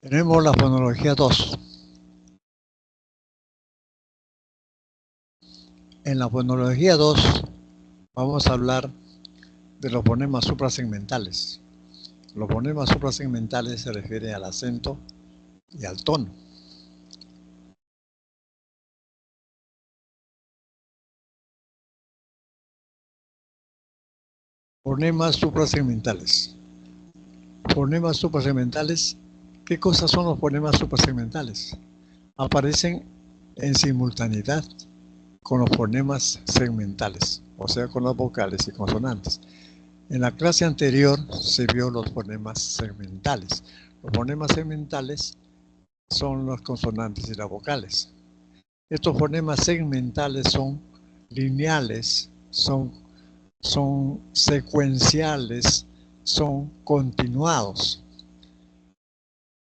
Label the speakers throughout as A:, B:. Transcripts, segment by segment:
A: Tenemos la fonología 2. En la fonología 2 vamos a hablar de los fonemas suprasegmentales. Los fonemas suprasegmentales se refieren al acento y al tono. Fonemas suprasegmentales. Fonemas suprasegmentales. ¿Qué cosas son los fonemas suprasegmentales? Aparecen en simultaneidad con los fonemas segmentales, o sea, con las vocales y consonantes. En la clase anterior se vio los fonemas segmentales. Los fonemas segmentales son las consonantes y las vocales. Estos fonemas segmentales son lineales, son secuenciales, son continuados.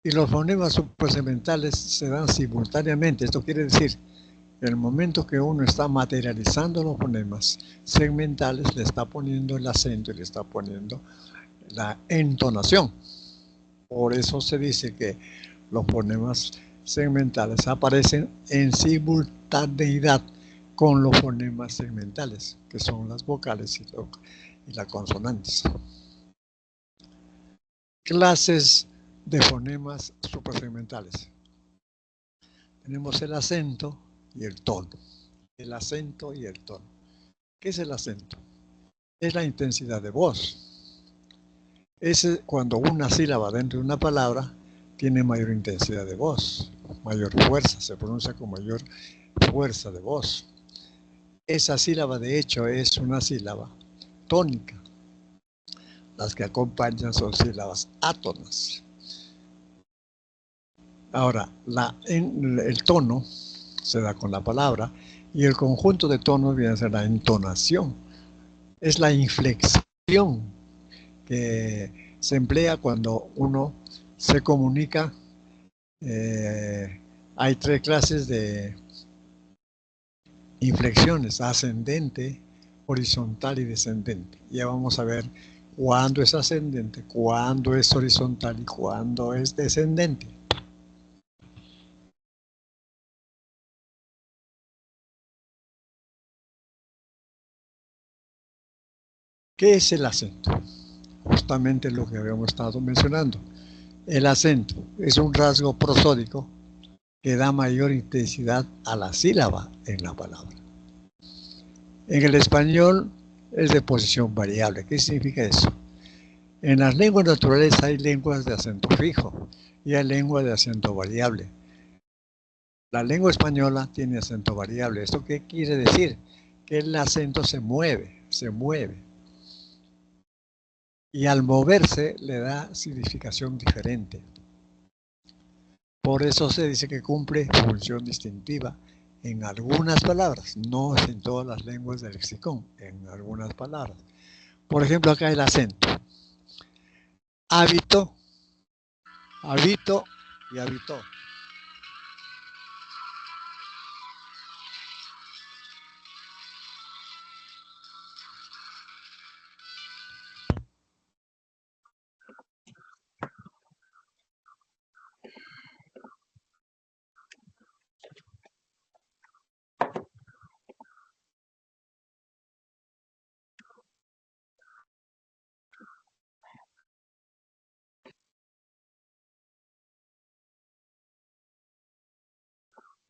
A: Y los fonemas suprasegmentales se dan simultáneamente. Esto quiere decir, en el momento que uno está materializando los fonemas segmentales, le está poniendo el acento y le está poniendo la entonación. Por eso se dice que los fonemas segmentales aparecen en simultaneidad con los fonemas segmentales, que son las vocales y las consonantes. Clases de fonemas suprasegmentales. Tenemos el acento y el tono. El acento y el tono. ¿Qué es el acento? Es la intensidad de voz. Es cuando una sílaba dentro de una palabra tiene mayor intensidad de voz, mayor fuerza, se pronuncia con mayor fuerza de voz. Esa sílaba, de hecho, es una sílaba tónica. Las que acompañan son sílabas átonas. Ahora, el tono se da con la palabra y el conjunto de tonos viene a ser la entonación. Es la inflexión que se emplea cuando uno se comunica. Hay 3 clases de inflexiones: ascendente, horizontal y descendente. Ya vamos a ver cuándo es ascendente, cuándo es horizontal y cuándo es descendente. ¿Qué es el acento? Justamente lo que habíamos estado mencionando. El acento es un rasgo prosódico que da mayor intensidad a la sílaba en la palabra. En el español es de posición variable. ¿Qué significa eso? En las lenguas naturales hay lenguas de acento fijo y hay lenguas de acento variable. La lengua española tiene acento variable. ¿Esto qué quiere decir? Que el acento se mueve, se mueve. Y al moverse le da significación diferente. Por eso se dice que cumple función distintiva en algunas palabras, no en todas las lenguas del lexicón, en algunas palabras. Por ejemplo, acá el acento. Hábito, habito y habitó.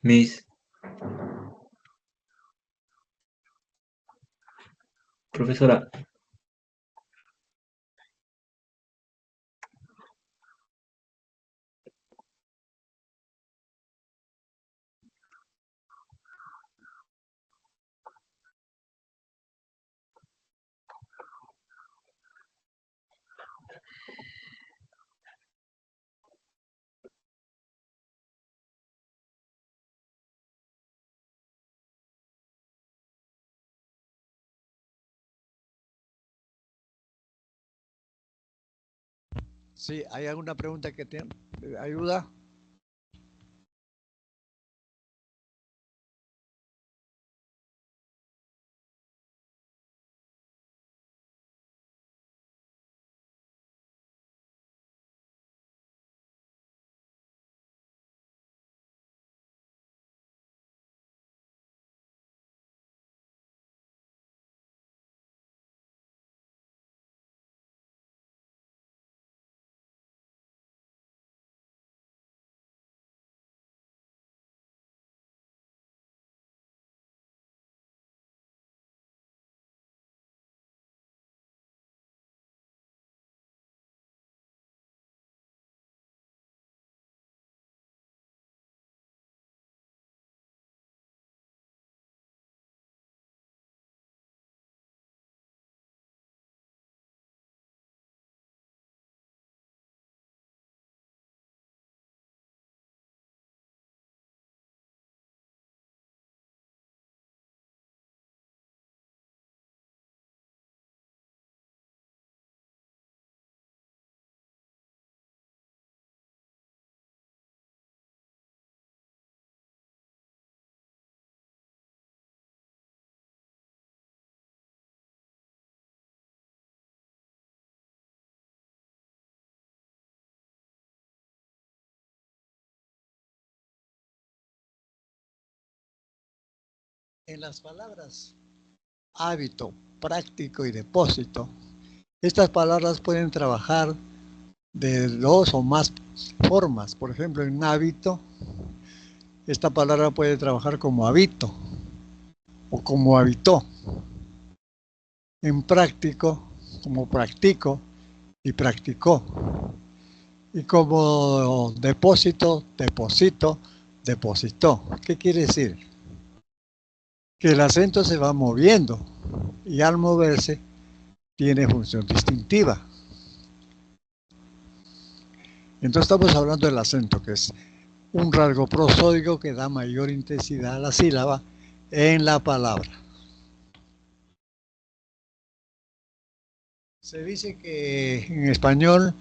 B: Miss, profesora,
A: Sí, ¿hay alguna pregunta que te ayuda? En las palabras hábito, práctico y depósito, estas palabras pueden trabajar de dos o más formas. Por ejemplo, en hábito, esta palabra puede trabajar como habito o como habitó. En práctico, como practico y practicó. Y como depósito, deposito, depositó. ¿Qué quiere decir? Que el acento se va moviendo y al moverse tiene función distintiva. Entonces estamos hablando del acento, que es un rasgo prosódico que da mayor intensidad a la sílaba en la palabra. Se dice que en español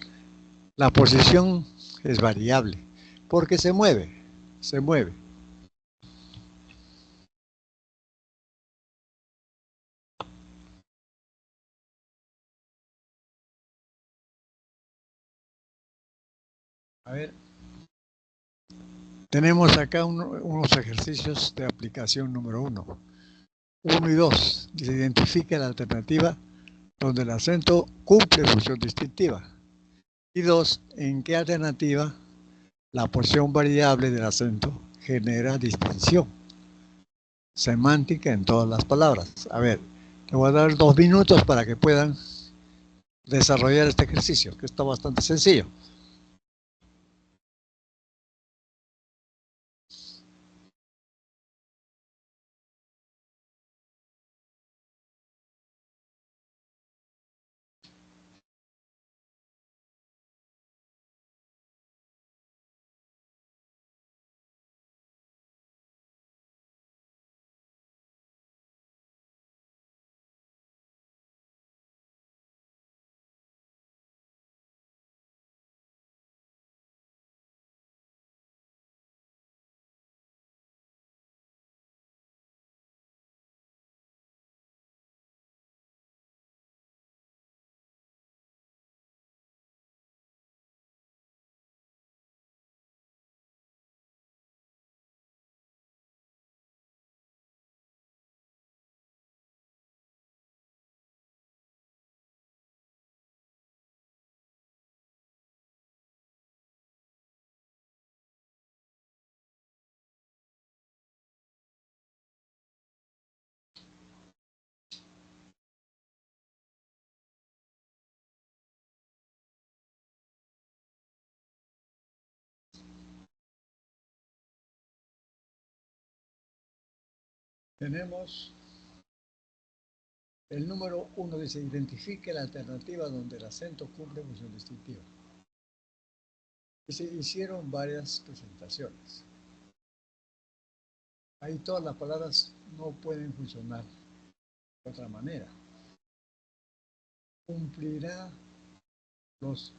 A: la posición es variable, porque se mueve, se mueve. A ver, tenemos acá unos ejercicios de aplicación número 1. 1 y 2. Se identifica la alternativa donde el acento cumple función distintiva. Y 2. ¿En qué alternativa la posición variable del acento genera distinción semántica en todas las palabras? A ver, te voy a dar 2 minutos para que puedan desarrollar este ejercicio, que está bastante sencillo. Tenemos el número 1, dice, identifique la alternativa donde el acento cumple función distintiva. Y se hicieron varias presentaciones. Ahí todas las palabras no pueden funcionar de otra manera. Cumplirá los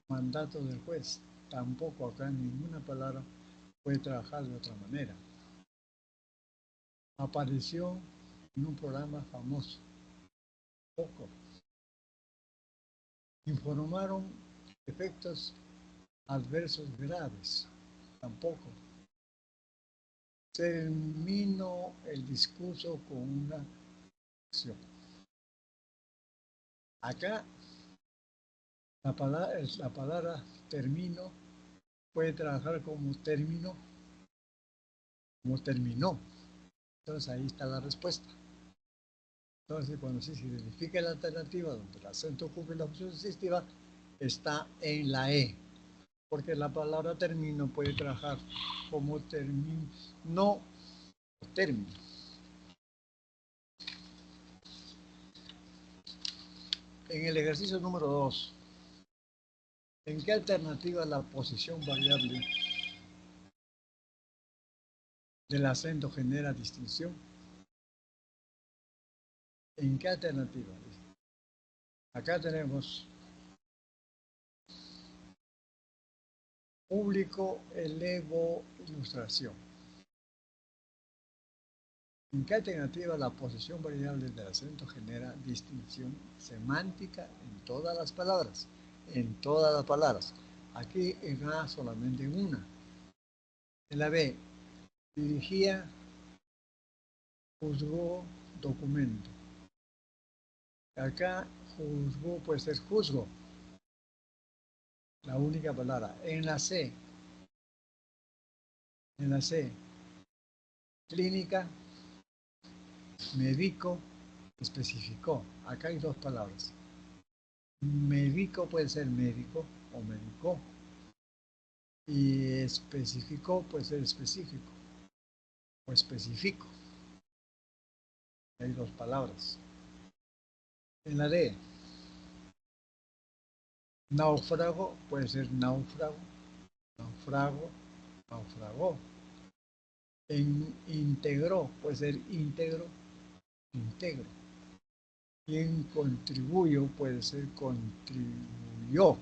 A: mandatos del juez. Tampoco acá ninguna palabra puede trabajar de otra manera. Apareció en un programa famoso. Poco. Informaron efectos adversos graves. Tampoco. Termino el discurso con una acción. Acá la palabra termino puede trabajar como término, como terminó. Entonces ahí está la respuesta. Entonces cuando se identifica la alternativa donde el acento cumple la función distintiva, está en la E. Porque la palabra termino puede trabajar como termino o término. En el ejercicio número 2, ¿en qué alternativa la posición variable del acento genera distinción? ¿En qué alternativa? Acá tenemos público, elevo, ilustración. ¿En qué alternativa la posición variable del acento genera distinción semántica en todas las palabras? En todas las palabras. Aquí en A solamente en una. En la B, dirigía juzgó documento. Acá juzgó puede ser juzgo, la única palabra. En la C, clínica, médico, especificó. Acá hay dos palabras. Médico puede ser médico o médico. Y especificó puede ser específico o específico. Hay dos palabras. En la D, náufrago puede ser náufrago, náufrago, naufragó. En integró puede ser íntegro, integro. Y en contribuyó puede ser contribuyó,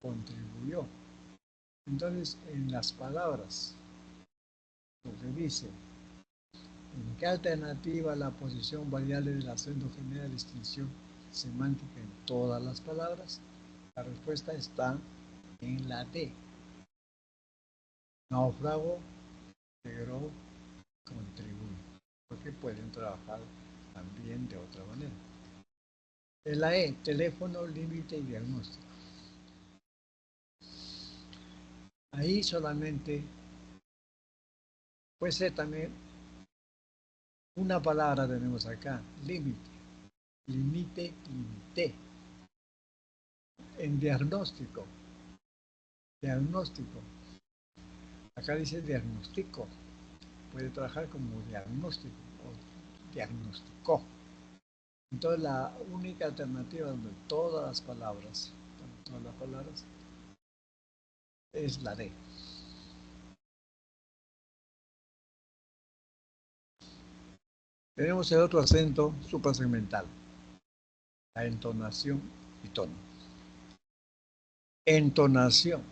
A: contribuyó. Entonces, en las palabras, lo que dice, ¿en qué alternativa la posición variable del acento genera distinción semántica en todas las palabras? La respuesta está en la D. Náufrago, integró, contribuye. Porque pueden trabajar también de otra manera. En la E, teléfono, límite y diagnóstico. Ahí solamente puede ser también una palabra tenemos acá, límite, limite, limité. En diagnóstico, diagnóstico. Acá dice diagnóstico. Puede trabajar como diagnóstico o diagnosticó. Entonces la única alternativa donde todas las palabras es la D. Tenemos el otro acento suprasegmental, la entonación y tono. Entonación.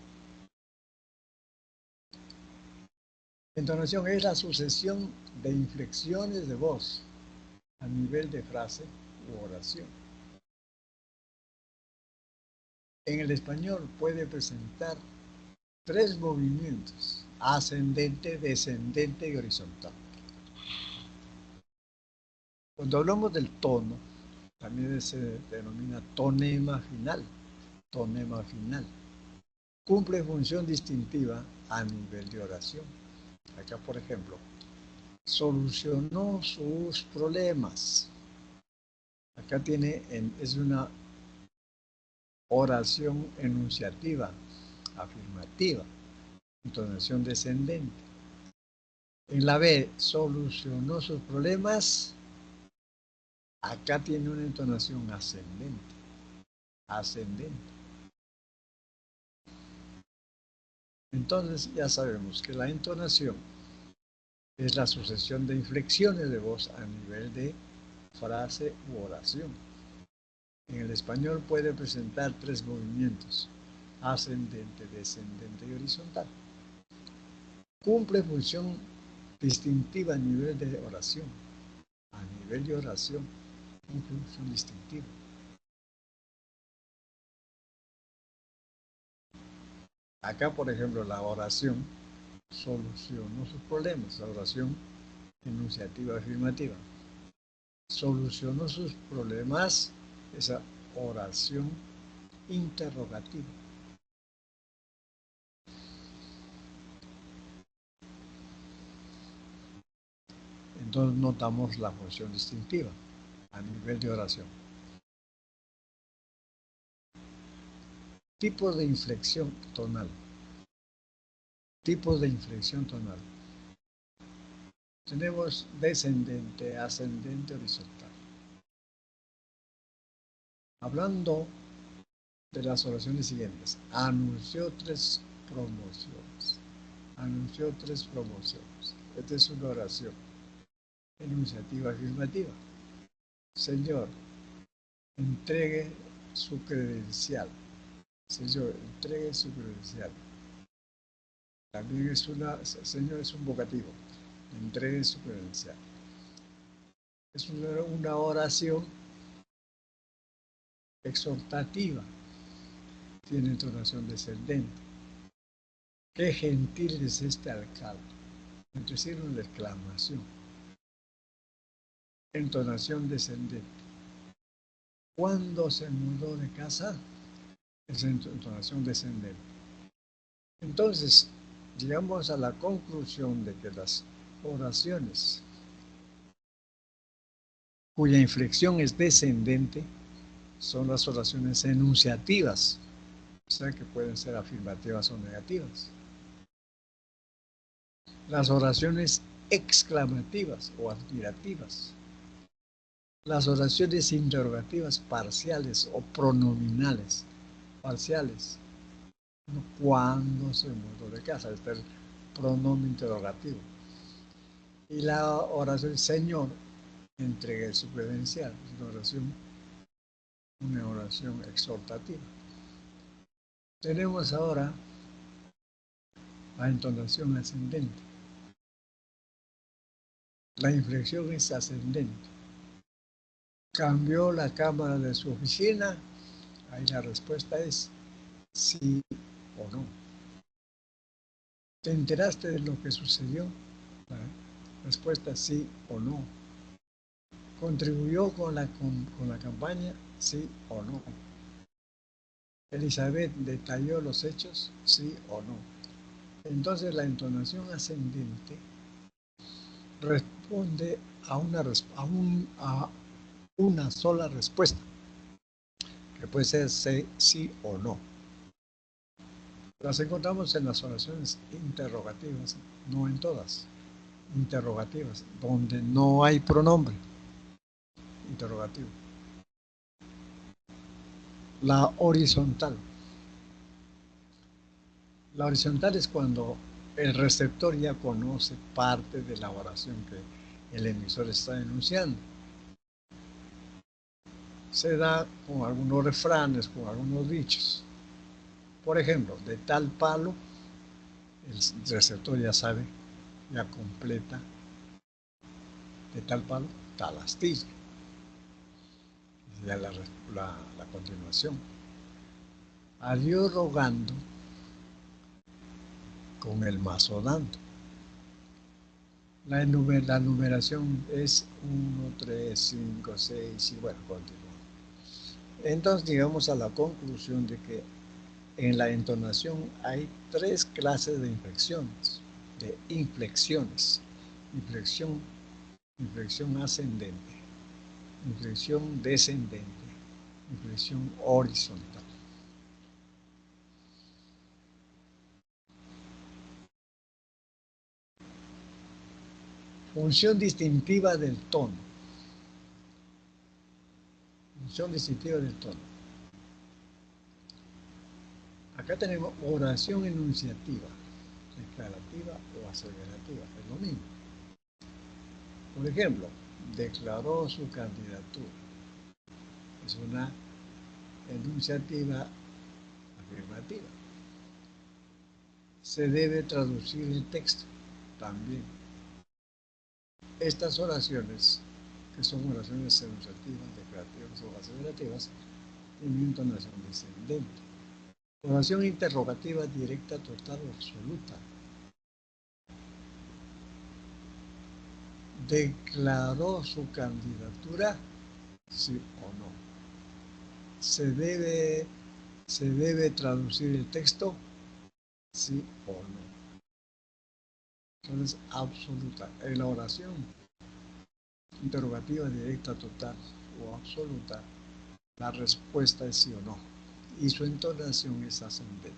A: Entonación es la sucesión de inflexiones de voz a nivel de frase u oración. En el español puede presentar tres movimientos: ascendente, descendente y horizontal. Cuando hablamos del tono, también se denomina tonema final. Tonema final. Cumple función distintiva a nivel de oración. Acá, por ejemplo, solucionó sus problemas. Acá es una oración enunciativa, afirmativa, entonación descendente. En la B, solucionó sus problemas. Acá tiene una entonación ascendente. Ascendente. Entonces ya sabemos que la entonación es la sucesión de inflexiones de voz a nivel de frase u oración. En el español puede presentar tres movimientos: ascendente, descendente y horizontal. Cumple función distintiva a nivel de oración. A nivel de oración, cumple función distintiva. Acá, por ejemplo, la oración solucionó sus problemas, la oración enunciativa afirmativa. Solucionó sus problemas, esa oración interrogativa. Entonces notamos la función distintiva a nivel de oración. Tipos de inflexión tonal. Tipos de inflexión tonal. Tenemos descendente, ascendente, horizontal. Hablando de las oraciones siguientes. Anunció tres promociones. Anunció tres promociones. Esta es una oración enunciativa afirmativa. Señor, entregue su credencial. Señor, entregue su credencial. También señor, es un vocativo. Entregue su credencial. Es una oración exhortativa. Tiene entonación descendente. Qué gentil es este alcalde. Es decir, una exclamación. entonación descendente. Cuando se mudó de casa, es entonación descendente. Entonces, llegamos a la conclusión de que las oraciones cuya inflexión es descendente son las oraciones enunciativas, o sea que pueden ser afirmativas o negativas. Las oraciones exclamativas o admirativas. Las oraciones interrogativas parciales o pronominales parciales. Cuando se mudó de casa, este es el pronombre interrogativo. Y la oración Señor, entregué su credencial, es una oración exhortativa. Tenemos ahora la entonación ascendente. La inflexión es ascendente. ¿Cambió la cámara de su oficina? Ahí la respuesta es sí o no. ¿Te enteraste de lo que sucedió? La respuesta es sí o no. ¿Contribuyó con la campaña? Sí o no. ¿Elizabeth detalló los hechos? Sí o no. Entonces la entonación ascendente responde a una sola respuesta, que puede ser sí o no. Las encontramos en las oraciones interrogativas, no en todas. Interrogativas, donde no hay pronombre interrogativo. La horizontal. La horizontal es cuando el receptor ya conoce parte de la oración que el emisor está enunciando. Se da con algunos refranes, con algunos dichos. Por ejemplo, de tal palo, el receptor ya sabe, ya completa, de tal palo, tal astilla. Ya la continuación. A Dios rogando, con el mazo dando. La numeración es 1, 3, 5, 6 y bueno, continúa. Entonces llegamos a la conclusión de que en la entonación hay tres clases de inflexiones. Inflexión ascendente, inflexión descendente, inflexión horizontal. Función distintiva del tono. Función distintiva del tono. Acá tenemos oración enunciativa, declarativa o aseverativa, es lo mismo. Por ejemplo, declaró su candidatura. Es una enunciativa afirmativa. Se debe traducir el texto también. Estas oraciones, que son oraciones enunciativas, declarativas o aseverativas, tienen entonación descendente. Oración interrogativa directa, total o absoluta. ¿Declaró su candidatura? Sí o no. ¿Se debe traducir el texto? Sí o no. Entonces, absoluta. En la oración interrogativa directa, total o absoluta, la respuesta es sí o no. Y su entonación es ascendente.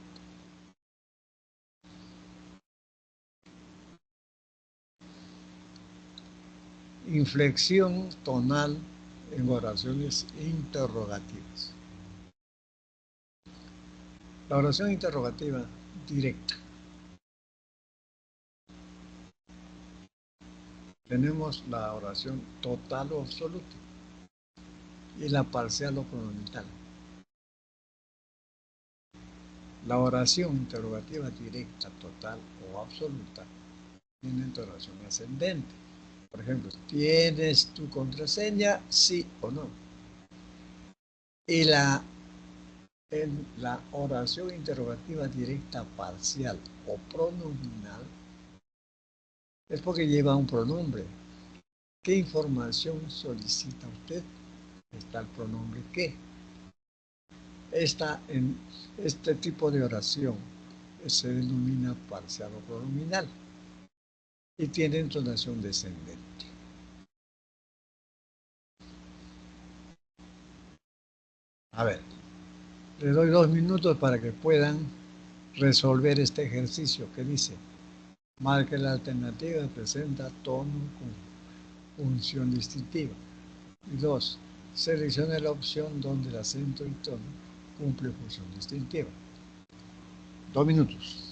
A: Inflexión tonal en oraciones interrogativas. La oración interrogativa directa. Tenemos la oración total o absoluta y la parcial o pronominal. La oración interrogativa directa, total o absoluta tiene entonación ascendente. Por ejemplo, ¿tienes tu contraseña? Sí o no. Y en la oración interrogativa directa, parcial o pronominal es porque lleva un pronombre ¿Qué información solicita usted? Está el pronombre que. En este tipo de oración se denomina parcial o pronominal y tiene entonación descendente. A ver, le doy 2 minutos para que puedan resolver este ejercicio que dice: marque la alternativa que presenta tono con función distintiva. Y 2, seleccione la opción donde el acento y tono cumple función distintiva. 2 minutos.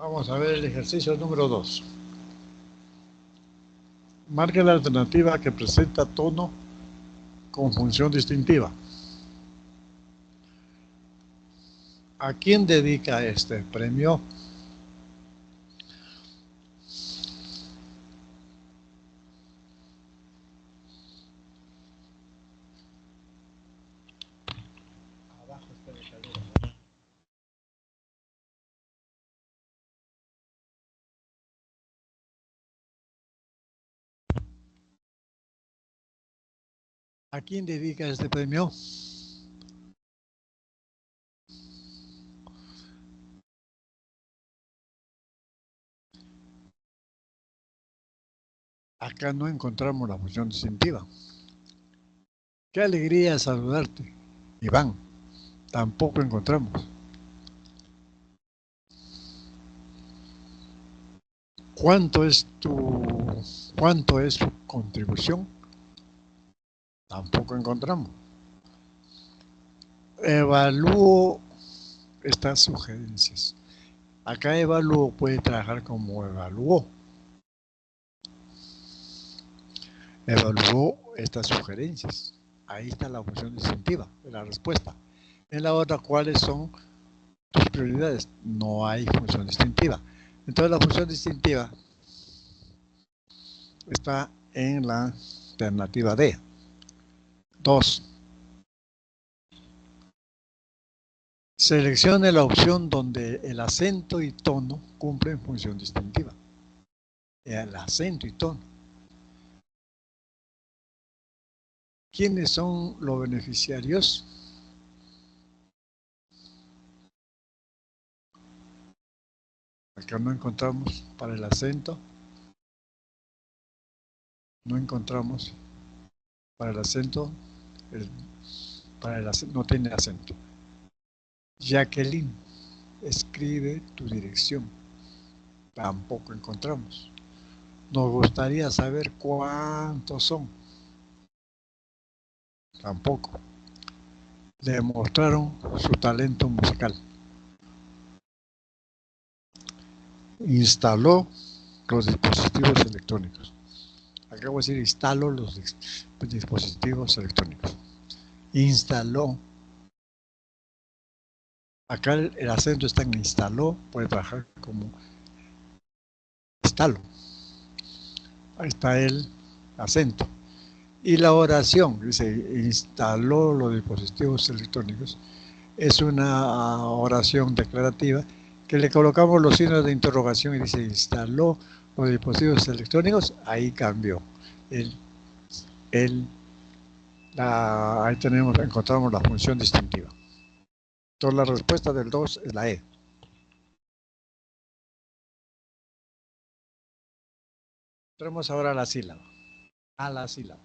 A: Vamos a ver el ejercicio número 2. Marque la alternativa que presenta tono con función distintiva. ¿A quién dedica este premio? Abajo está el escalera. ¿A quién dedica este premio? Acá no encontramos la función distintiva. Qué alegría saludarte, Iván. Tampoco encontramos. ¿Cuánto es su contribución? Tampoco encontramos. Evalúo estas sugerencias. Acá evalúo puede trabajar como evaluó. Evaluó estas sugerencias. Ahí está la función distintiva de la respuesta. En la otra, ¿cuáles son tus prioridades? No hay función distintiva. Entonces la función distintiva está en la alternativa D. 2. Seleccione la opción donde el acento y tono cumplen función distintiva. El acento y tono. ¿Quiénes son los beneficiarios? Acá no encontramos para el acento. No encontramos para el acento. No tiene acento. Jacqueline, escribe tu dirección. Tampoco encontramos. Nos gustaría saber cuántos son. Tampoco. Demostraron su talento musical. Instaló los dispositivos electrónicos. Acabo de decir instalo los dispositivos electrónicos. Instaló. Acá el acento está en instaló, puede trabajar como instalo. Ahí está el acento. Y la oración, dice, instaló los dispositivos electrónicos, es una oración declarativa que le colocamos los signos de interrogación y dice, instaló los dispositivos electrónicos, ahí cambió. Ahí encontramos la función distintiva. Entonces la respuesta del 2 es la E. Entremos ahora a la sílaba. A la sílaba.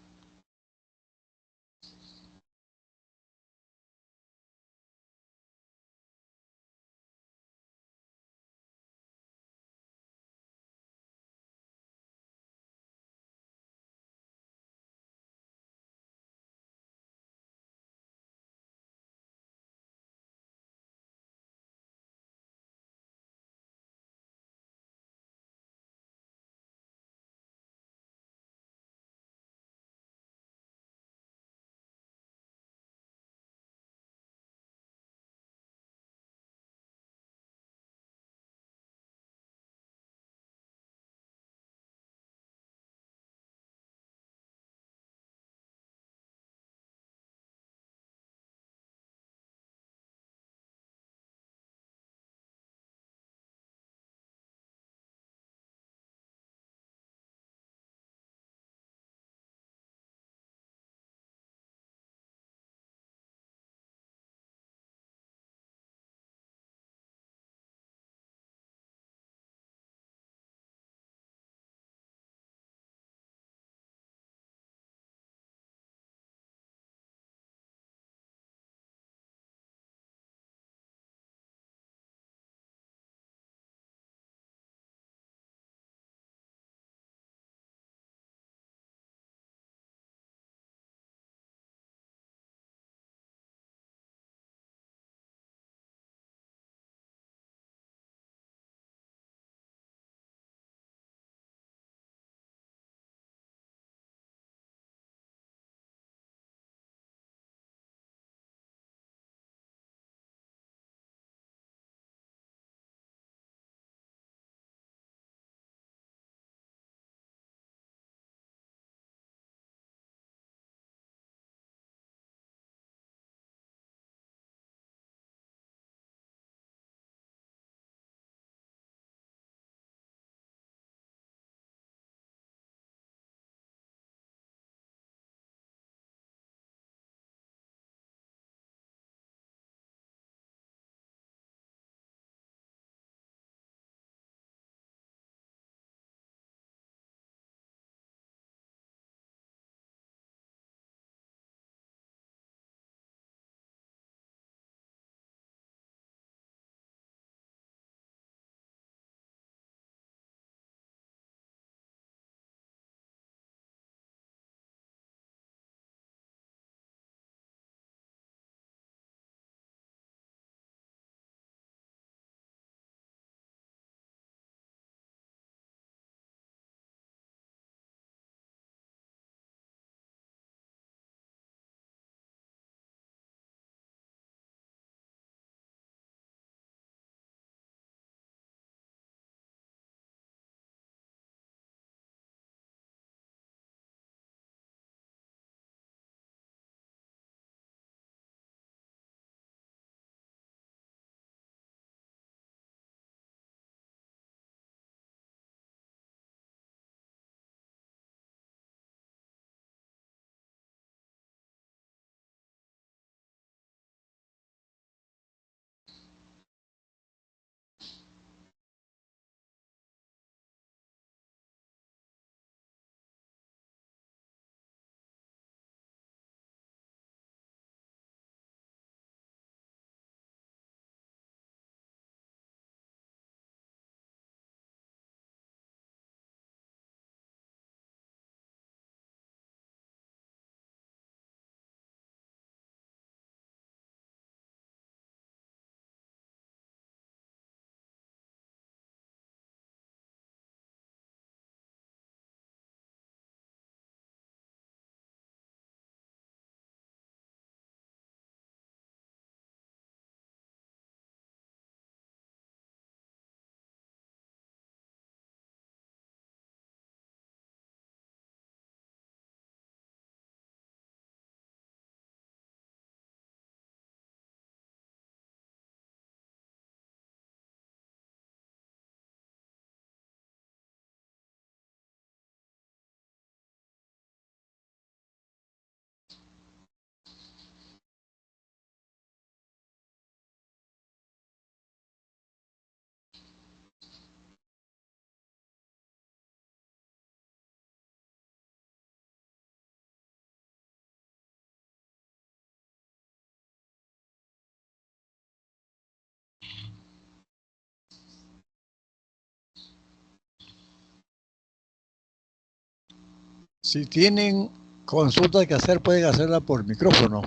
A: Si tienen consultas que hacer, pueden hacerla por micrófono.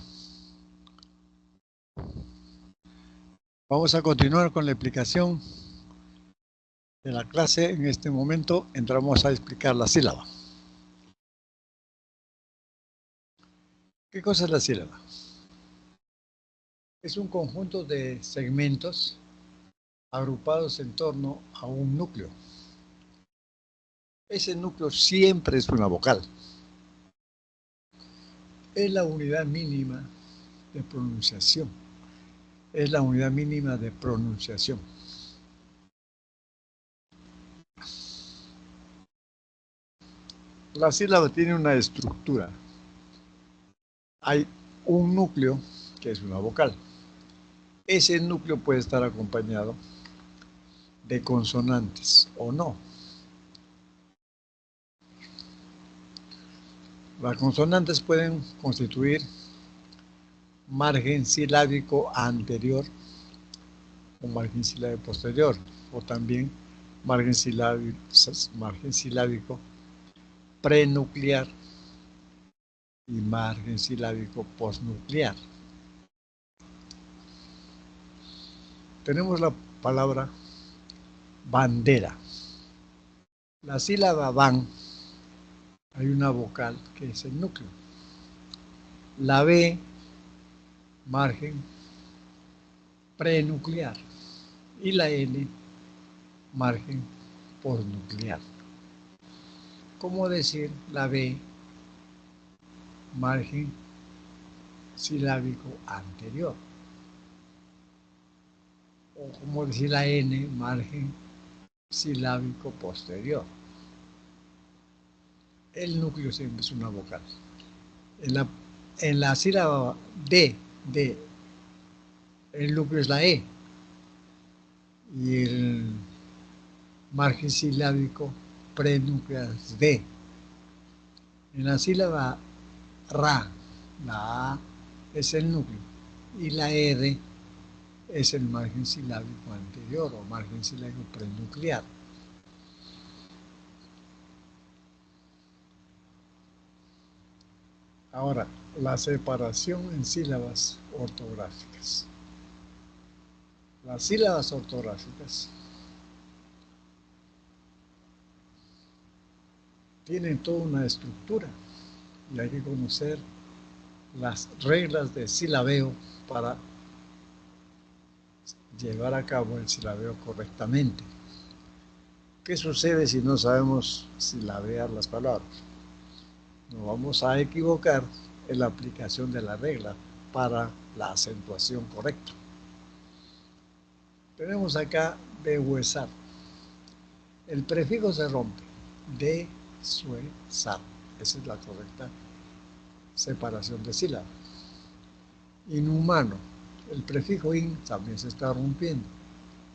A: Vamos a continuar con la explicación de la clase. En este momento entramos a explicar la sílaba. ¿Qué cosa es la sílaba? Es un conjunto de segmentos agrupados en torno a un núcleo. Ese núcleo siempre es una vocal. Es la unidad mínima de pronunciación. Es la unidad mínima de pronunciación. La sílaba tiene una estructura. Hay un núcleo que es una vocal. Ese núcleo puede estar acompañado de consonantes o no. Las consonantes pueden constituir margen silábico anterior o margen silábico posterior, o también margen silábico prenuclear y margen silábico postnuclear. Tenemos la palabra bandera. La sílaba ban, hay una vocal que es el núcleo. La B, margen prenuclear, y la N, margen postnuclear. ¿Cómo decir la B, margen silábico anterior? O como decir la N, margen silábico posterior. El núcleo siempre es una vocal. En la sílaba D, el núcleo es la E. Y el margen silábico prenuclear es D. En la sílaba RA, la A es el núcleo. Y la R es el margen silábico anterior o margen silábico prenuclear. Ahora, la separación en sílabas ortográficas. Las sílabas ortográficas tienen toda una estructura y hay que conocer las reglas de silabeo para llevar a cabo el silabeo correctamente. ¿Qué sucede si no sabemos silabear las palabras? Nos vamos a equivocar en la aplicación de la regla para la acentuación correcta. Tenemos acá deshuesar. El prefijo se rompe. Deshuesar. Esa es la correcta separación de sílabas. Inhumano. El prefijo in también se está rompiendo.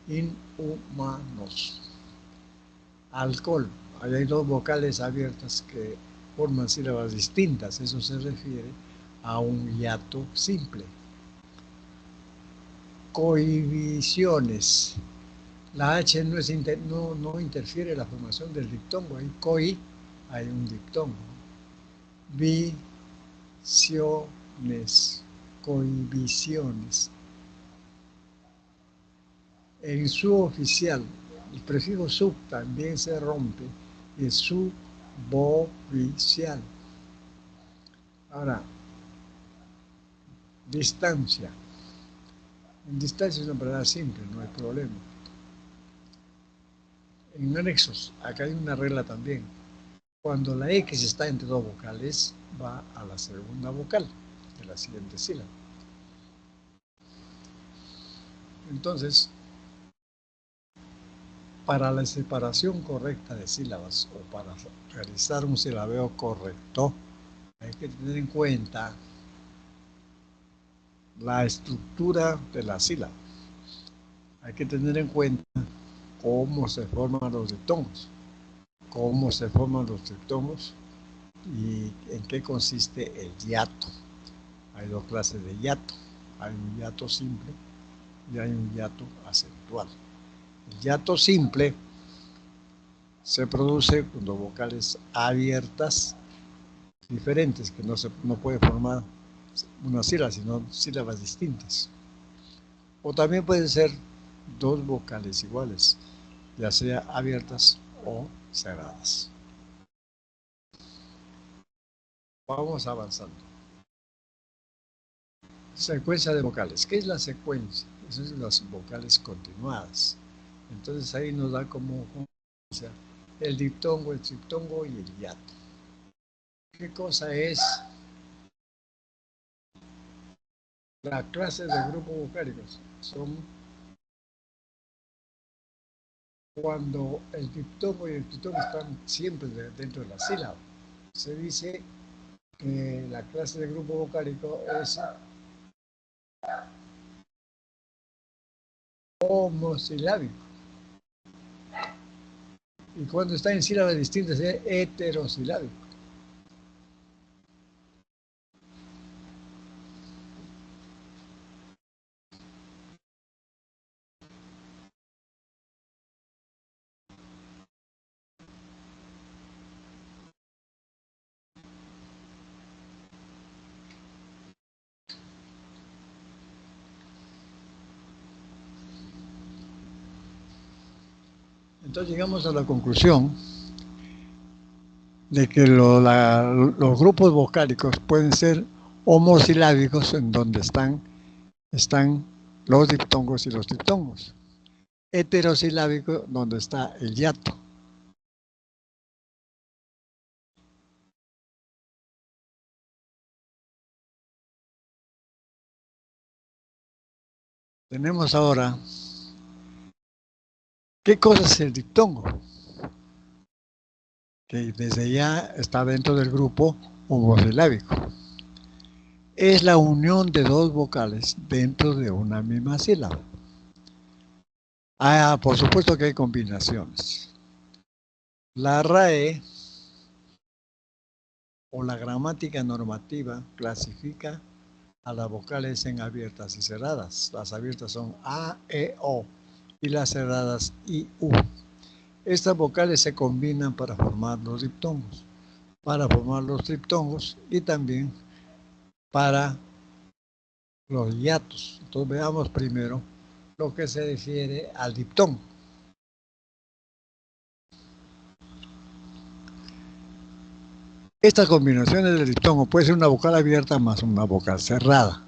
A: Inhumanos. Alcohol. Ahí hay dos vocales abiertas que forman sílabas distintas. Eso se refiere a un hiato simple. Cohibiciones. La H no interfiere en la formación del diptongo. Hay coi, hay un diptongo. Visiones. Cohibiciones. En su oficial, el prefijo sub también se rompe y es suboficial. Ahora, distancia. En distancia es una palabra simple, no hay problema. En anexos, acá hay una regla también. Cuando la X está entre dos vocales, va a la segunda vocal de la siguiente sílaba. Entonces, para la separación correcta de sílabas o para realizar un silabeo correcto, hay que tener en cuenta la estructura de la sílaba. Hay que tener en cuenta cómo se forman los diptongos, y en qué consiste el hiato. Hay dos clases de hiato. Hay un hiato simple y hay un hiato acentuado. El hiato simple se produce cuando vocales abiertas diferentes, que no puede formar una sílaba, sino sílabas distintas. O también pueden ser dos vocales iguales, ya sea abiertas o cerradas. Vamos avanzando. Secuencia de vocales. ¿Qué es la secuencia? Esas son las vocales continuadas. Entonces ahí nos da como el diptongo, el triptongo y el hiato. ¿Qué cosa es la clase de grupos vocálicos? Son cuando el diptongo y el triptongo están siempre dentro de la sílaba. Se dice que la clase de grupo vocálico es homosilábico. Y cuando está en sílabas distintas es heterosilábico. Entonces llegamos a la conclusión de que los grupos vocálicos pueden ser homosilábicos en donde están los diptongos y los triptongos. Heterosilábico donde está el hiato. Tenemos ahora, ¿qué cosa es el diptongo? Que desde ya está dentro del grupo homosilábico. Es la unión de dos vocales dentro de una misma sílaba. Por supuesto que hay combinaciones. La RAE o la gramática normativa clasifica a las vocales en abiertas y cerradas. Las abiertas son A, E, O y las cerradas I, U. Estas vocales se combinan para formar los diptongos, y también para los hiatos. Entonces veamos primero lo que se refiere al diptongo. Estas combinaciones del diptongo puede ser una vocal abierta más una vocal cerrada.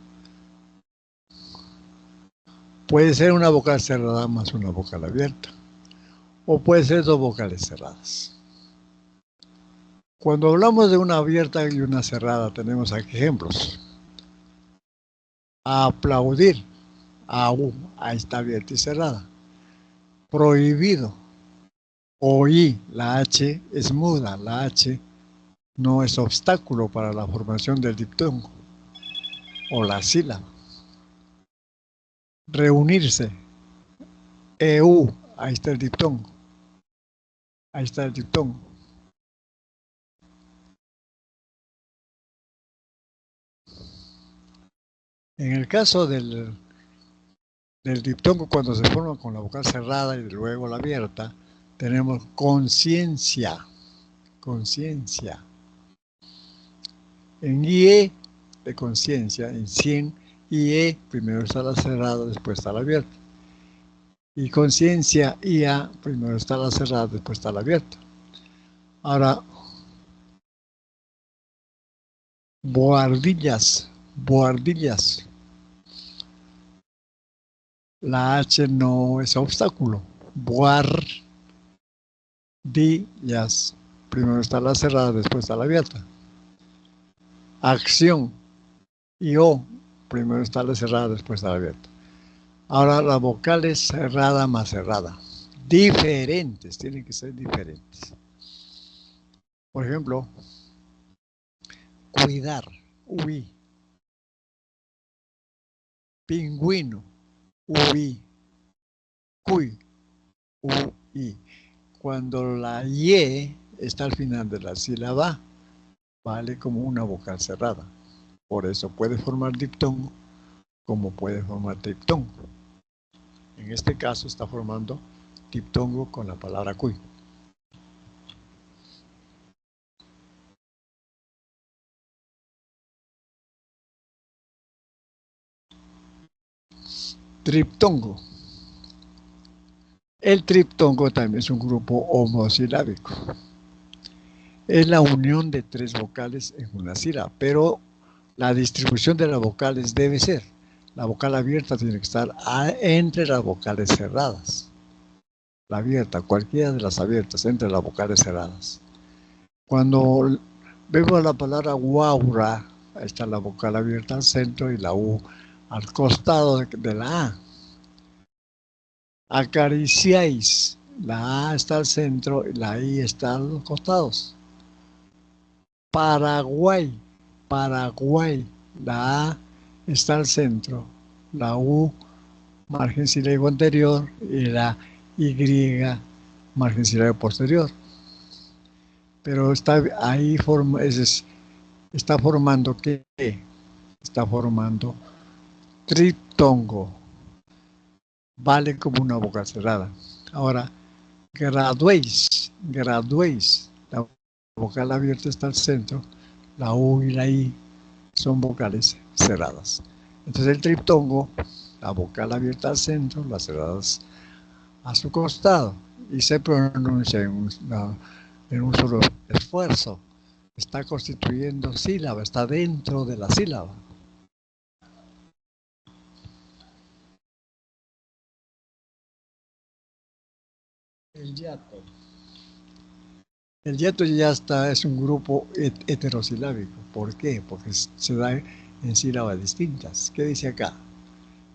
A: Puede ser una vocal cerrada más una vocal abierta. O puede ser dos vocales cerradas. Cuando hablamos de una abierta y una cerrada, tenemos aquí ejemplos. Aplaudir, AU, ahí está abierta y cerrada. Prohibido, OI, la H es muda, la H no es obstáculo para la formación del diptongo o la sílaba. Reunirse, EU, ahí está el diptongo. Ahí está el diptongo. En el caso del diptongo, cuando se forma con la vocal cerrada y luego la abierta, tenemos conciencia. Conciencia. En IE de conciencia, en 100, IE primero está la cerrada, después está la abierta. Y conciencia, IA, primero está la cerrada, después está la abierta. Ahora, boardillas, boardillas. La H no es obstáculo. Boardillas. Primero está la cerrada, después está la abierta. Acción. Y O. Primero está la cerrada, después está la abierta. Ahora la vocal es cerrada más cerrada. Diferentes, tienen que ser diferentes. Por ejemplo, cuidar, UI. Pingüino, UI. Cuy, UI. Cuando la Y está al final de la sílaba, vale como una vocal cerrada. Por eso puede formar diptongo como puede formar triptongo. En este caso está formando diptongo con la palabra cuy. Triptongo. El triptongo también es un grupo homosilábico. Es la unión de 3 vocales en una sílaba, pero la distribución de las vocales debe ser: la vocal abierta tiene que estar entre las vocales cerradas. La abierta, cualquiera de las abiertas, entre las vocales cerradas. Cuando vemos la palabra guaura, está la vocal abierta al centro y la U al costado de la A. Acariciáis, la A está al centro y la I está a los costados. Paraguay, Paraguay, la A está al centro, la U margen silábico anterior y la Y margen silábico posterior. Pero está ahí está formando ¿qué? Está formando triptongo. Vale como una vocal cerrada. Ahora, graduéis, graduéis. La vocal abierta está al centro, la U y la I son vocales cerradas. Entonces el triptongo, la vocal abierta al centro, las cerradas a su costado, y se pronuncia en un solo esfuerzo. Está constituyendo sílaba, está dentro de la sílaba. El hiato. El hiato ya está, es un grupo heterosilábico. ¿Por qué? Porque se da en sílabas distintas. ¿Qué dice acá?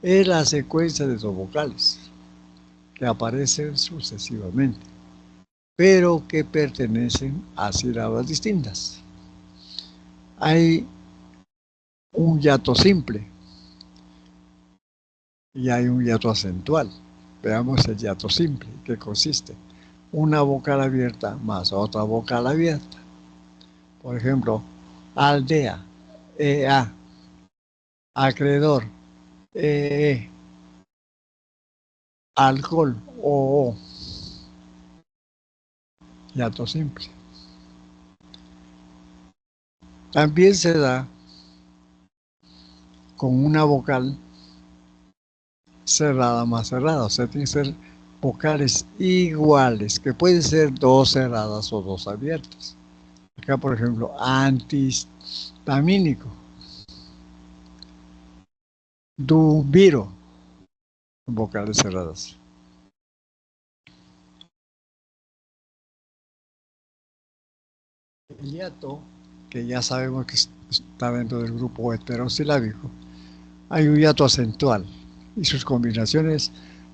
A: Es la secuencia de dos vocales que aparecen sucesivamente, pero que pertenecen a sílabas distintas. Hay un hiato simple y hay un hiato acentual. Veamos el hiato simple, que consiste una vocal abierta más otra vocal abierta. Por ejemplo, aldea, EA, acreedor, EE, alcohol, OO. Hiato simple. También se da con una vocal cerrada más cerrada, o sea, tiene que ser vocales iguales, que pueden ser dos cerradas o dos abiertas. Acá, por ejemplo, antihistamínico, dubiro, vocales cerradas. El hiato, que ya sabemos que está dentro del grupo heterosilábico, hay un hiato acentual y sus combinaciones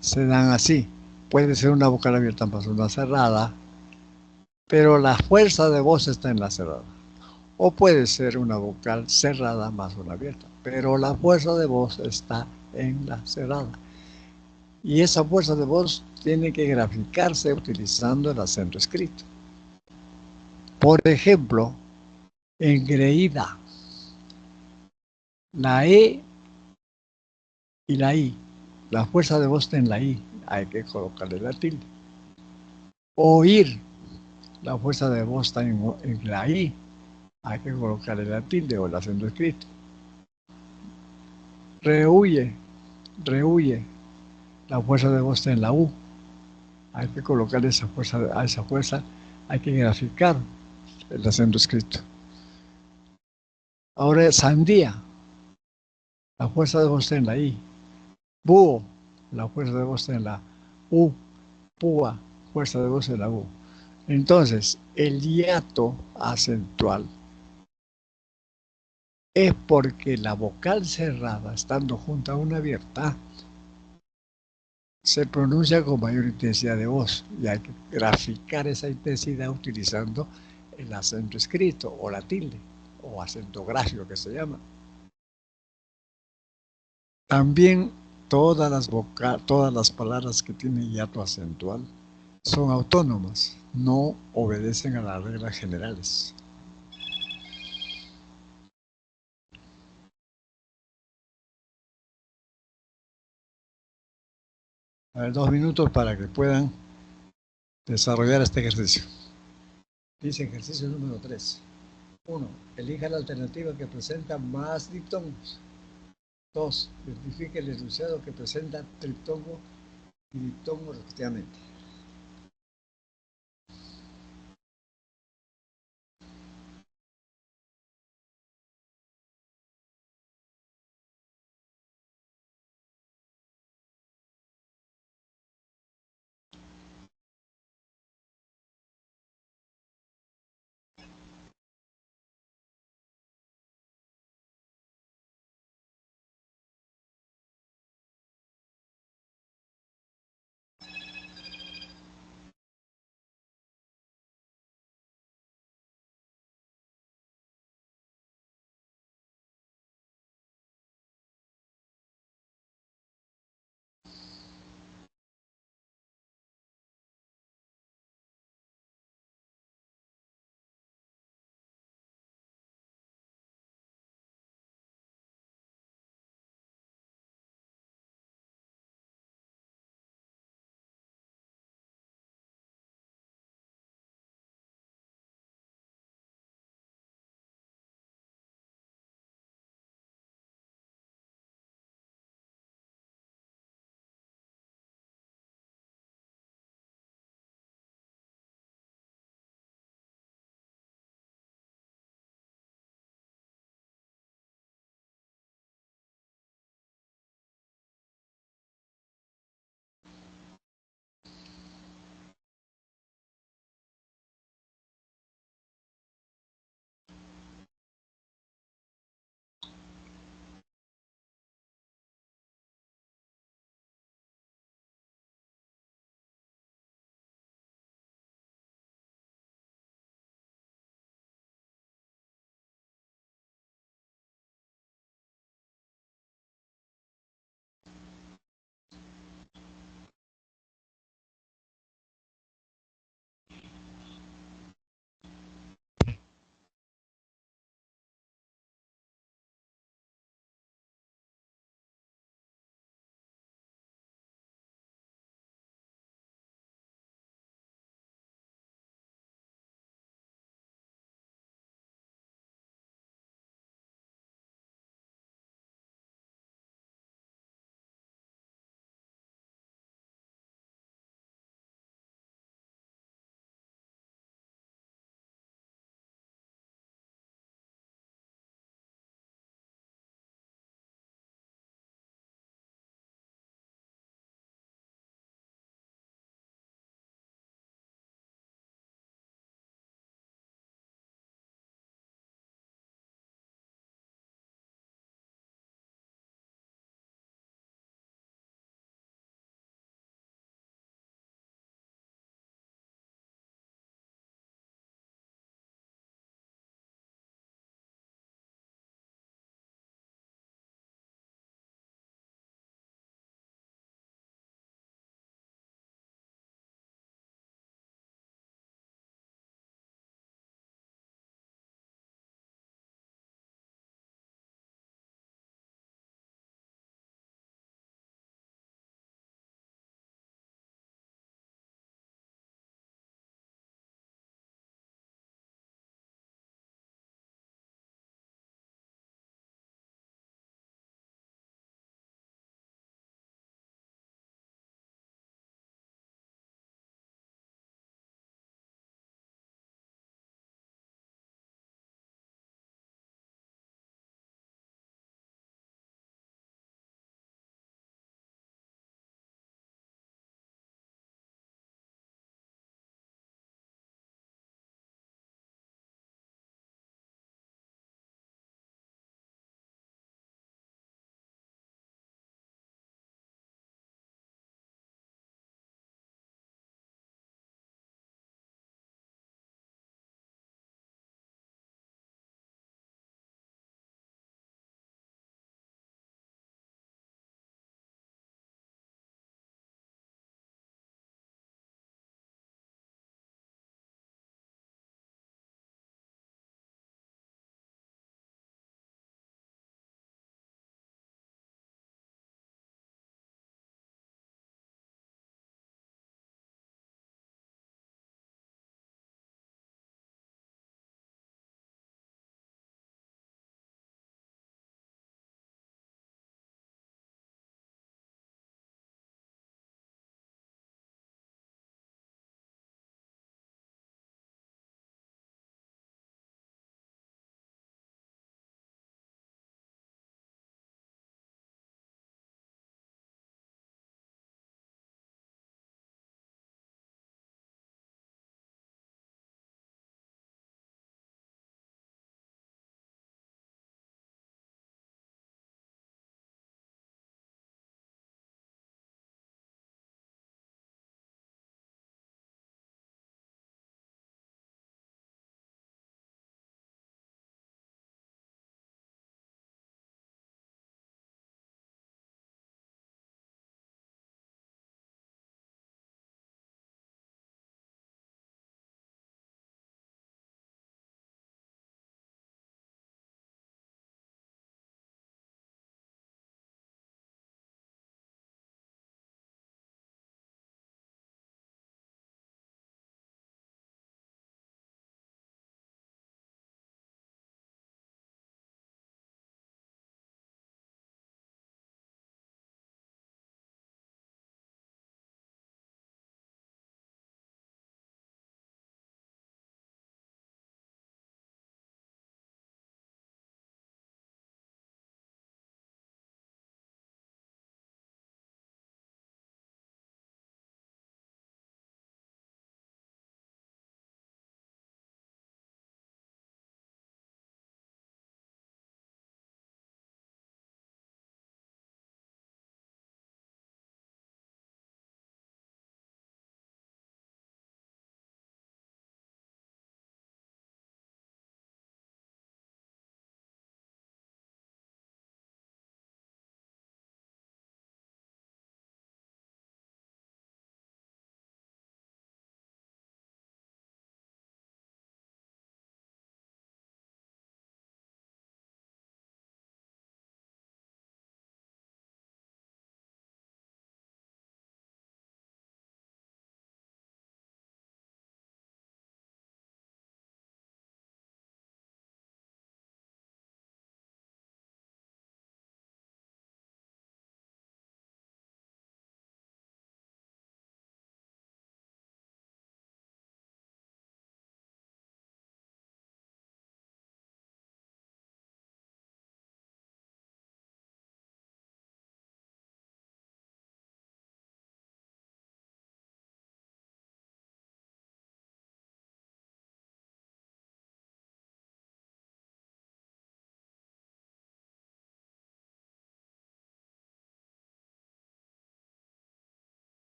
A: se dan así. Puede ser una vocal abierta más una cerrada, pero la fuerza de voz está en la cerrada. O puede ser una vocal cerrada más una abierta, pero la fuerza de voz está en la cerrada. Y esa fuerza de voz tiene que graficarse utilizando el acento escrito. Por ejemplo, engreída, la E y la I, la fuerza de voz está en la I, hay que colocarle la tilde. Oír, la fuerza de voz está en la I, hay que colocarle la tilde o el acento escrito. Rehuye, rehuye, la fuerza de voz está en la U, hay que colocarle esa fuerza, a esa fuerza hay que graficar el acento escrito. Ahora sandía, la fuerza de voz está en la I. Búho, la fuerza de voz está en la U. Púa, fuerza de voz en la U. Entonces, el hiato acentual es porque la vocal cerrada, estando junto a una abierta, se pronuncia con mayor intensidad de voz y hay que graficar esa intensidad utilizando el acento escrito o la tilde o acento gráfico que se llama. También todas las palabras que tienen hiato acentual son autónomas, no obedecen a las reglas generales. A ver, 2 minutos para que puedan desarrollar este ejercicio. Dice ejercicio número 3. 1. Elija la alternativa que presenta más diptongos. 2. Identifique el enunciado que presenta triptongo y diptongo respectivamente.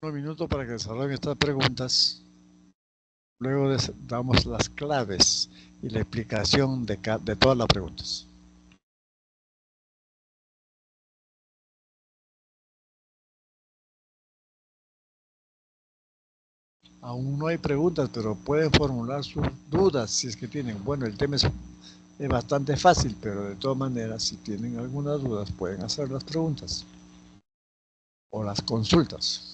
A: unos minutos para que desarrollen estas preguntas. Luego damos las claves y la explicación de todas las preguntas. Aún no hay preguntas, pero pueden formular sus dudas si es que tienen. Bueno, el tema es bastante fácil, pero de todas maneras, si tienen algunas dudas, pueden hacer las preguntas o las consultas.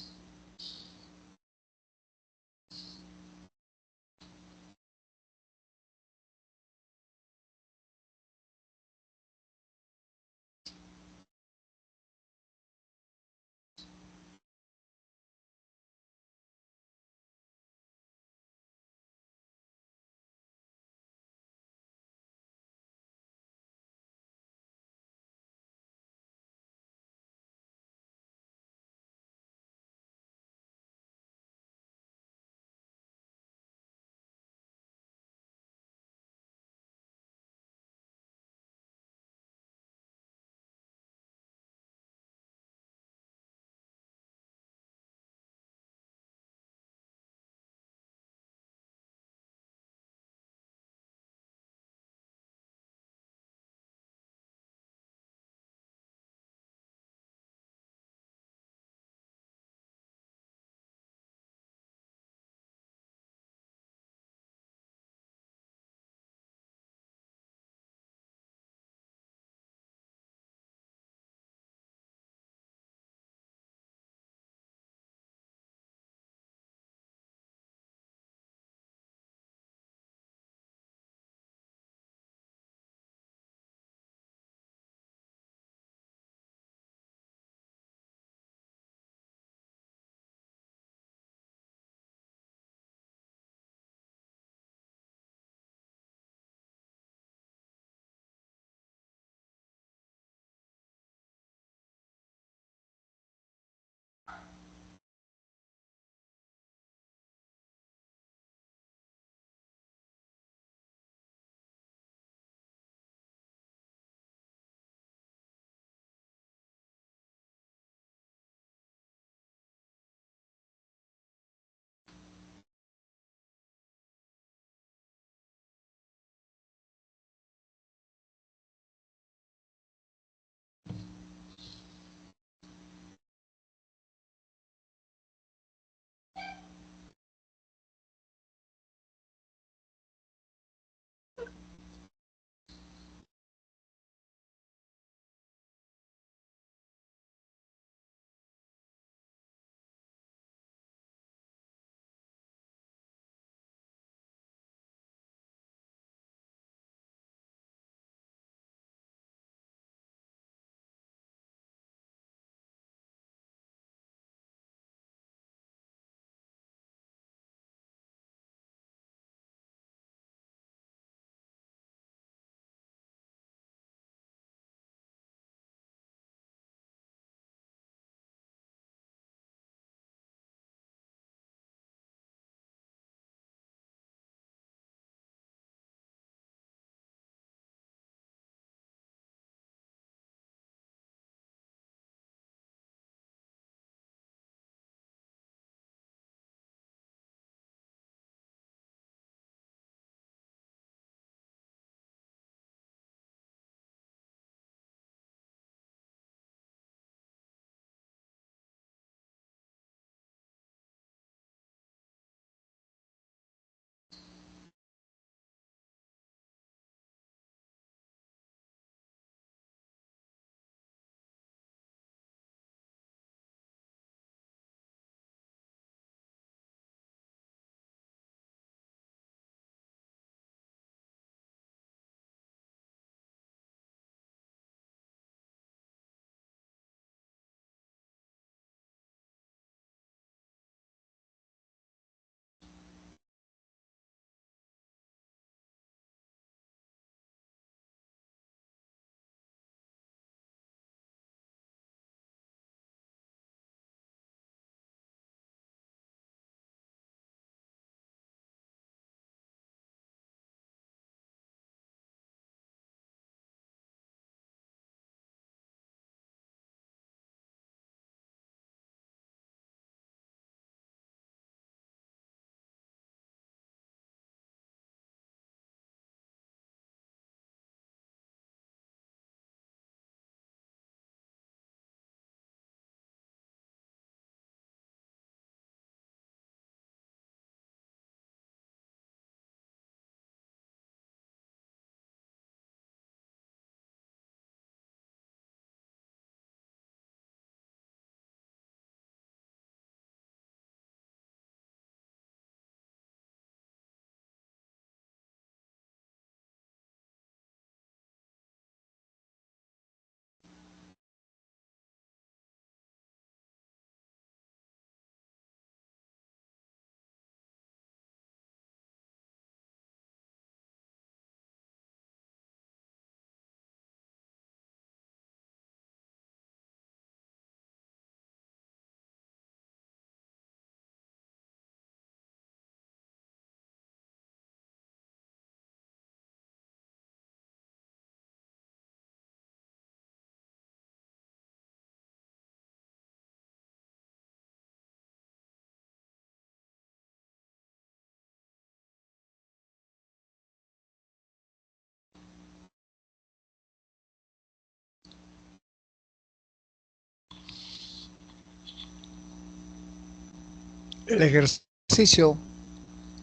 A: El ejercicio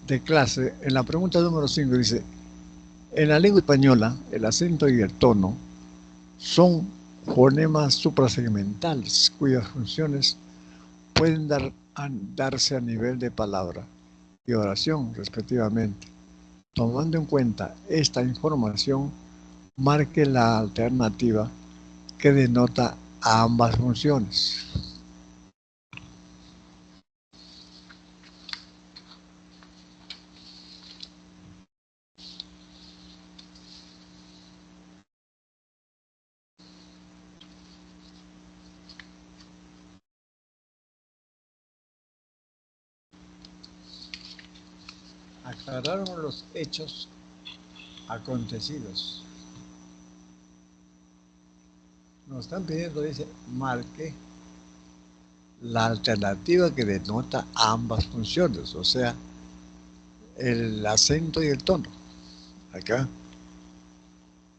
A: de clase, en la pregunta número 5 dice, en la lengua española, el acento y el tono son fonemas suprasegmentales cuyas funciones pueden darse a nivel de palabra y oración, respectivamente. Tomando en cuenta esta información, marque la alternativa que denota a ambas funciones. Aclararon los hechos acontecidos. Nos están pidiendo, dice, marque la alternativa que denota ambas funciones, o sea, el acento y el tono. Acá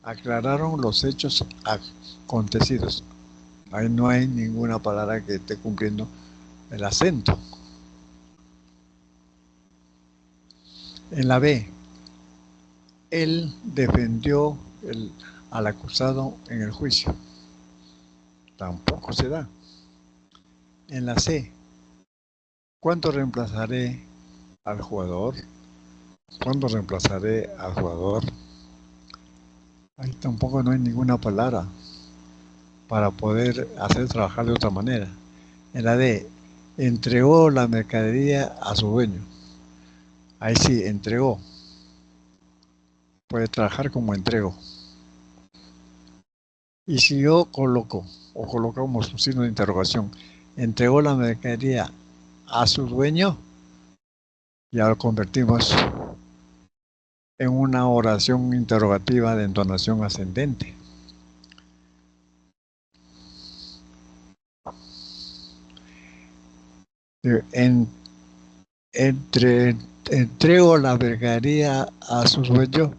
A: aclararon los hechos acontecidos. Ahí no hay ninguna palabra que esté cumpliendo el acento. En la B, él defendió al acusado en el juicio. Tampoco se da. En la C, ¿cuándo reemplazaré al jugador? ¿Cuándo reemplazaré al jugador? Ahí tampoco no hay ninguna palabra para poder hacer trabajar de otra manera. En la D, entregó la mercadería a su dueño. Ahí sí, entregó. Puede trabajar como entrego. Y si yo coloco, o colocamos un signo de interrogación, entregó la mercadería a su dueño, ya lo convertimos en una oración interrogativa de entonación ascendente. En, entrego la mercadería a su dueño,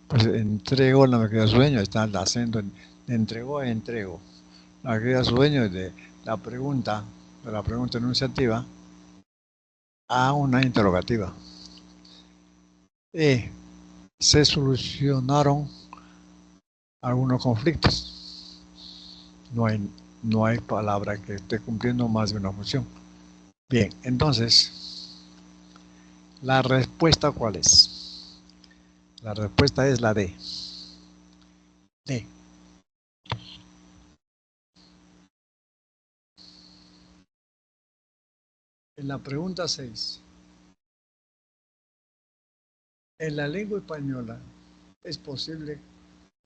A: pues entrego la mercadería a su dueño, está el acento de entregó a entrego. La mercadería a su dueño de la pregunta enunciativa a una interrogativa. Se solucionaron algunos conflictos. No hay palabra que esté cumpliendo más de una función. Bien, entonces, ¿la respuesta cuál es? La respuesta es la D. D. En la pregunta 6, en la lengua española es posible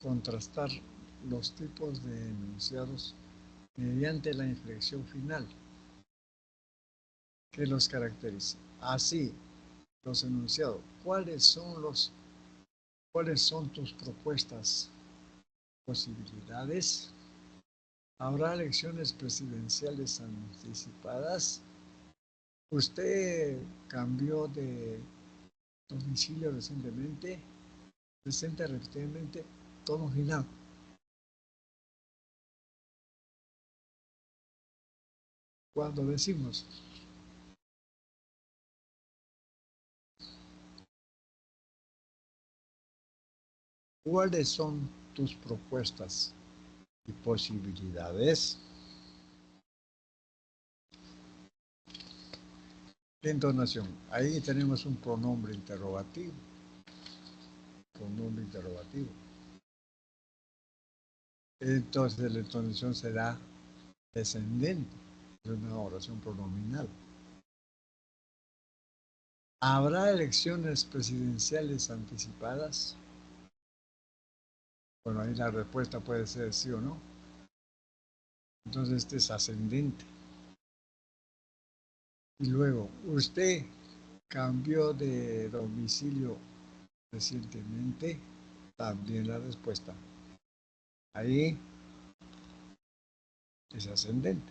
A: contrastar los tipos de enunciados mediante la inflexión final que los caracteriza. Así, los enunciados, ¿cuáles son tus propuestas, posibilidades? ¿Habrá elecciones presidenciales anticipadas? ¿Usted cambió de domicilio recientemente? Presenta recientemente todo final. Cuando decimos ¿cuáles son tus propuestas y posibilidades? De entonación. Ahí tenemos un pronombre interrogativo. Pronombre interrogativo. Entonces la entonación será descendente. Es una oración pronominal. ¿Habrá elecciones presidenciales anticipadas? Bueno, ahí la respuesta puede ser sí o no. Entonces este es ascendente. Y luego, ¿usted cambió de domicilio recientemente? También la respuesta. Ahí es ascendente.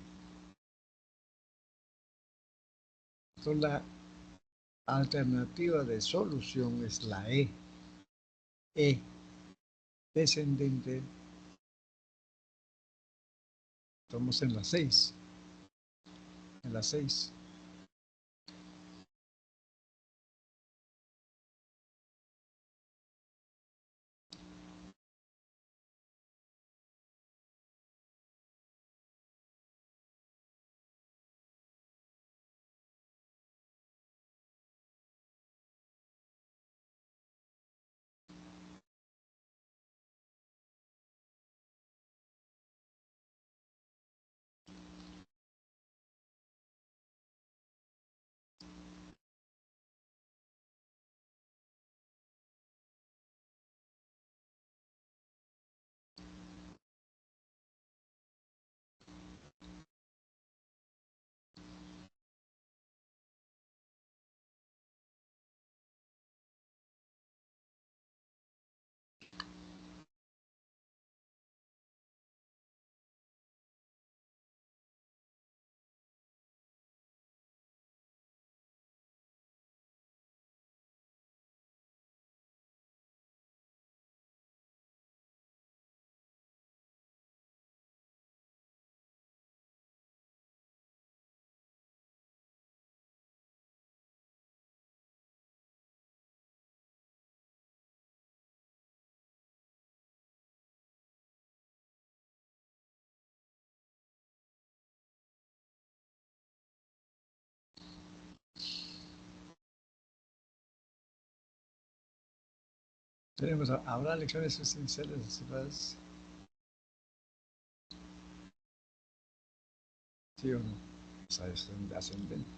A: Entonces la alternativa de solución es la E. E, descendente. Estamos en la 6. En la 6. ¿Habrá lecciones esenciales anticipadas? ¿Sí o no? O sea, es ascendente.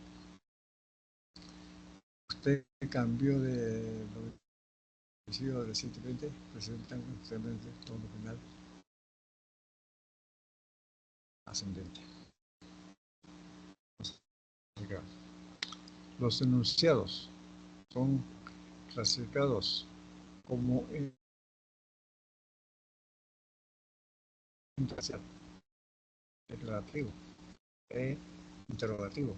A: Usted cambió de lo que sido recientemente, recientemente, todo final, ascendente. Los enunciados son clasificados como intercial, declarativo e interrogativo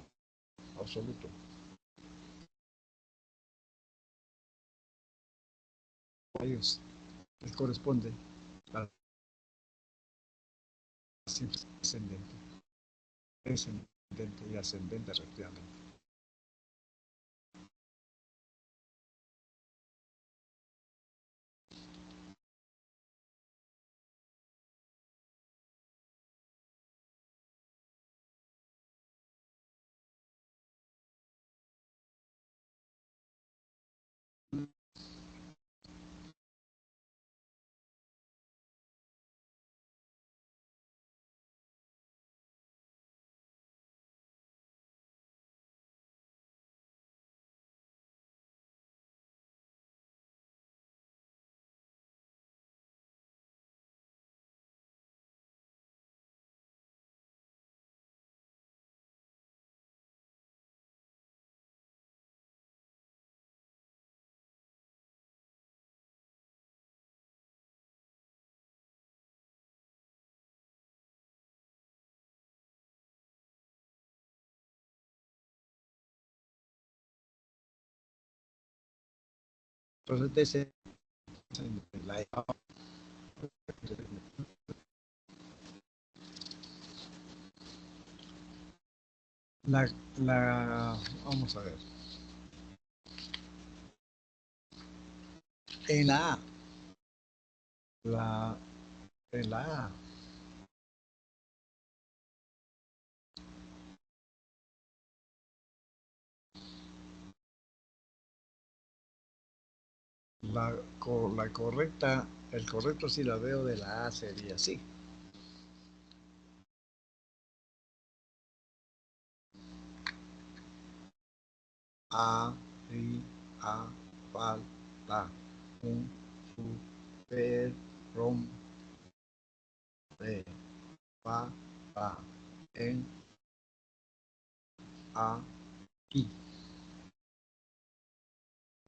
A: absoluto. A ellos les corresponde la simple ascendente, descendente y ascendente respectivamente. Entonces, la, vamos a ver, en la A, la, en la A, la correcta, el correcto silabeo de la A sería así. A, ri, a, fal, la, un, su, per, rom, re, fa, fa, en, a, i.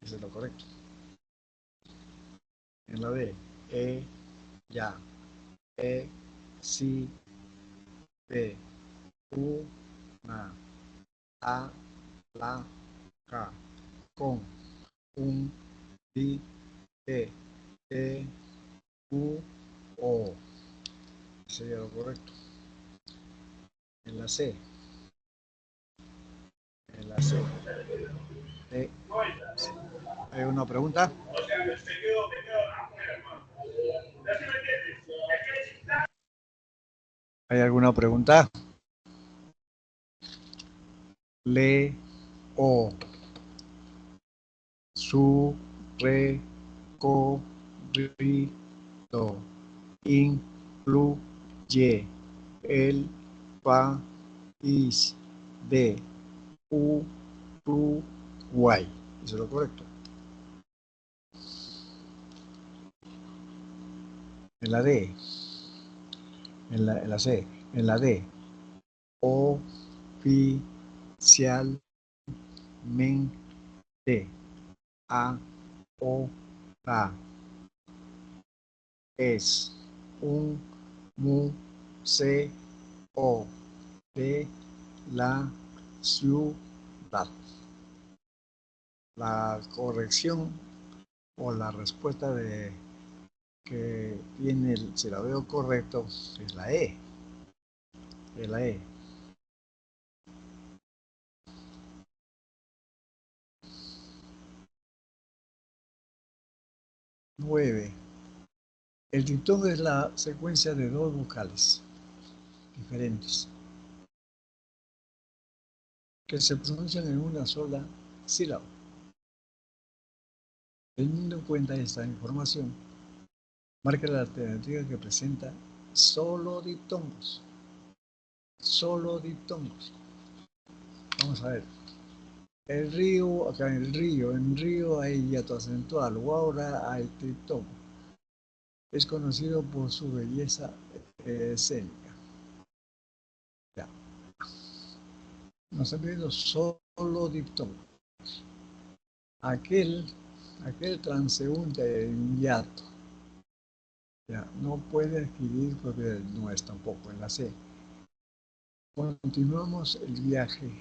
A: Eso es lo correcto. En la B, ya, si, pe, u, na, a, la, ca, con, un, di, te, u, o. Sería lo correcto. En la C, en la C, eh, ¿hay una pregunta? ¿Hay alguna pregunta? Le, o, su, re, co, ri, do, incluye, el, país, de, Uruguay. ¿Eso es lo correcto? En la D, en la C, en la D, oficialmente, ahora es un museo de la ciudad. La corrección o la respuesta de que tiene el silabeo correcto es la E. Es la E. 9. El diptongo es la secuencia de dos vocales diferentes que se pronuncian en una sola sílaba. Teniendo en cuenta esta información, marca la alternativa que presenta solo diptongos. Solo diptongos. Vamos a ver. El río, acá en río hay hiato acentual, o ahora hay diptongo. Es conocido por su belleza escénica. Ya. Nos han pedido solo diptongos. Aquel transeúnte en hiato ya no puede adquirir propiedades, no es tampoco en la C. Continuamos el viaje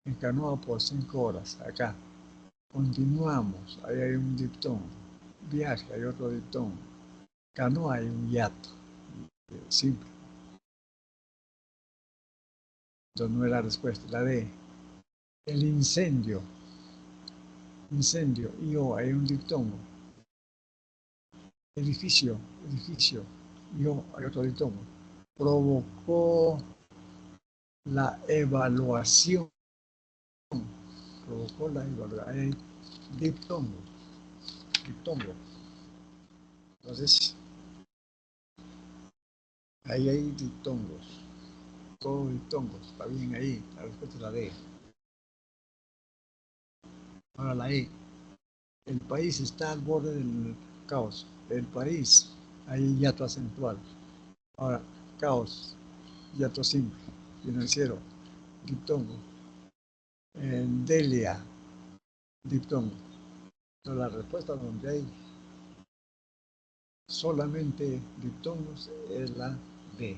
A: en canoa por 5 horas, acá. Continuamos, ahí hay un diptongo. Viaje, hay otro diptongo. Canoa hay un hiato, simple. Entonces no es la respuesta, la D. El incendio, yo, hay un diptongo. Edificio, yo, hay otro diptongo. Provocó la evaluación, ahí hay diptongo. Entonces, ahí hay diptongos, todos diptongos, está bien ahí, la respuesta es la D. Ahora la E, el país está al borde del caos, el país, hay hiato acentual. Ahora, caos, hiato simple, financiero, diptongo. Delia, diptongo. Entonces la respuesta donde hay solamente diptongos es la D.